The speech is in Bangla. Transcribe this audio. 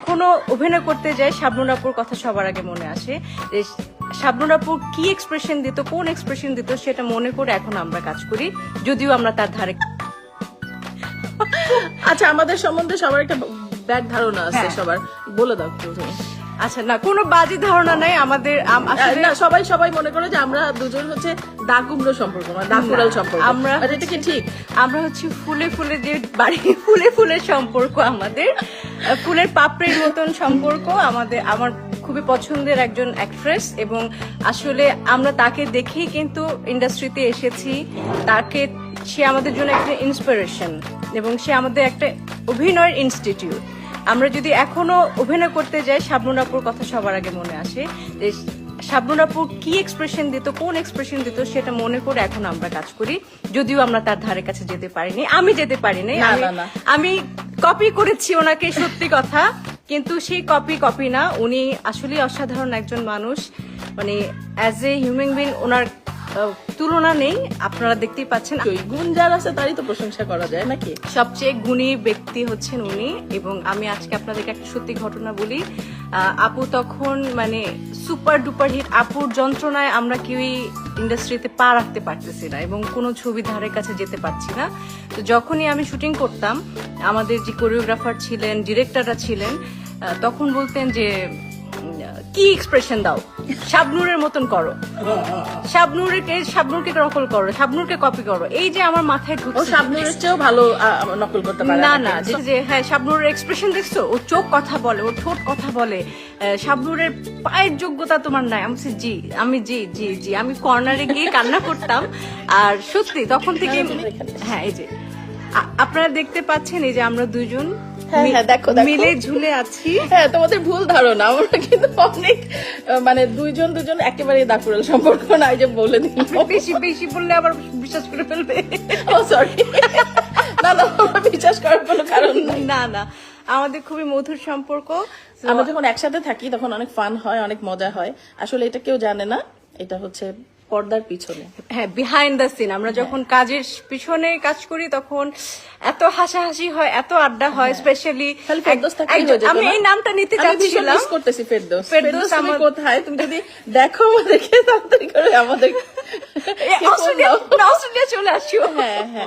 কোনো অভিনয় করতে যাই শাবনূর আপুর কথা সবার আগে মনে আসে যে শাবনূর আপু কি এক্সপ্রেশন দিত, কোন এক্সপ্রেশন দিত সেটা মনে করে এখন আমরা কাজ করি, যদিও আমরা তার ধারে। আচ্ছা, আমাদের সম্বন্ধে সবার একটা ব্যাড ধারণা আছে, সবার বলে দাও তুমি। আচ্ছা, না কোনো বাজে ধারণা নাই আমাদের। আসলে না, সবাই মনে করে যে আমরা দুজন হচ্ছে দা কুমড়ো সম্পর্ক, মানে দা কুড়াল সম্পর্ক। আমরা এটা কি ঠিক? আমরা হচ্ছে ফুলে ফুলে যে বাড়ি ফুলে ফুলে সম্পর্ক, আমাদের ফুলের পাপড়ির মতন সম্পর্ক আমাদের। আমার খুবই পছন্দের একজন অ্যাক্ট্রেস এবং আসলে আমরা তাকে দেখেই কিন্তু ইন্ডাস্ট্রিতে এসেছি। সে আমাদের জন্য একটা ইন্সপিরেশন এবং সে আমাদের একটা অভিনয়ের ইনস্টিটিউট। আমরা যদি এখনো অভিনয় করতে যাই শাবনূর আপুর কথা সবার আগে মনে আসে যে শাবনূর আপু কি এক্সপ্রেশন দিত, কোন এক্সপ্রেশন দিত সেটা মনে করে এখন আমরা কাজ করি, যদিও আমরা তার ধারে কাছে যেতে পারিনি। আমি যেতে পারিনি, আমি কপি করেছি ওনাকে, সত্যি কথা। কিন্তু সেই কপি না, উনি আসলে অসাধারণ একজন মানুষ। মানে অ্যাজ এ হিউম্যান বিং ওনার তুলনা নেই। আপনারা দেখতেই পাচ্ছেন, গুণ যার আছে তারই তো প্রশংসা করা যায় নাকি। সবচেয়ে গুণী ব্যক্তি হচ্ছেন উনি। এবং আমি আজকে আপনাদেরকে একটা সত্যি ঘটনা বলি। আপু তখন মানে সুপার ডুপার হিট, আপুর যন্ত্রণায় আমরা কেউই ইন্ডাস্ট্রিতে পা রাখতে পারতেছি না এবং কোনো ছবি ধারের কাছে যেতে পারছি না। তো যখনই আমি শুটিং করতাম, আমাদের যে কোরিওগ্রাফার ছিলেন, ডিরেক্টররা ছিলেন, তখন বলতেন যে কি এক্সপ্রেশন দাও, শাবনূরের মতন করো, শাবনূরকে নকল করো, শাবনূরকে কপি করো। এই যে আমার মাথায় ঢুকছে, শাবনূরের চেয়েও ভালো নকল করতে পারে না যে হ্যাঁ শাবনূরের এক্সপ্রেশন দেখছো, ও চোখ কথা বলে, ও ঠোঁট কথা বলে, শাবনূরের পায়ের যোগ্যতা তোমার নাই। আমি জি আমি কর্নারে গিয়ে কান্না করতাম। আর সত্যি তখন থেকে হ্যাঁ, এই যে আপনারা দেখতে পাচ্ছেন, এই যে আমরা দুজন দেখো মিলে ঝুলে আছি। হ্যাঁ, তোমাদের ভুল ধারণা, আমরা কিন্তু অনেক মানে দুজন একেবারে দাকুড়াল সম্পর্ক না। এই যে বলে দিন, বেশি বললে আবার বিশ্বাস করে ফেলবে। ও সরি, না বিশ্বাস করার কোনো কারণ নাই। না আমাদের খুবই মধুর সম্পর্ক। আমরা যখন একসাথে থাকি তখন অনেক ফান হয়, অনেক মজা হয়। আসলে এটা কেউ জানে না, এটা হচ্ছে পর্দার পিছনে। হ্যাঁ, বিহাইন্ড দ্য সিন। আমরা যখন কাজের পিছনে কাজ করি তখন এত হাসাহাসি হয়, এত আড্ডা হয়। স্পেশালি আমি এই নামটা নিতে চাচ্ছিলাম, করতেছি ফেরদৌস। আমার কোথায় তুমি যদি দেখো আমাদেরকে, তাড়াতাড়ি করে আমাদের অস্ট্রেলিয়া চলে আসিও। হ্যাঁ।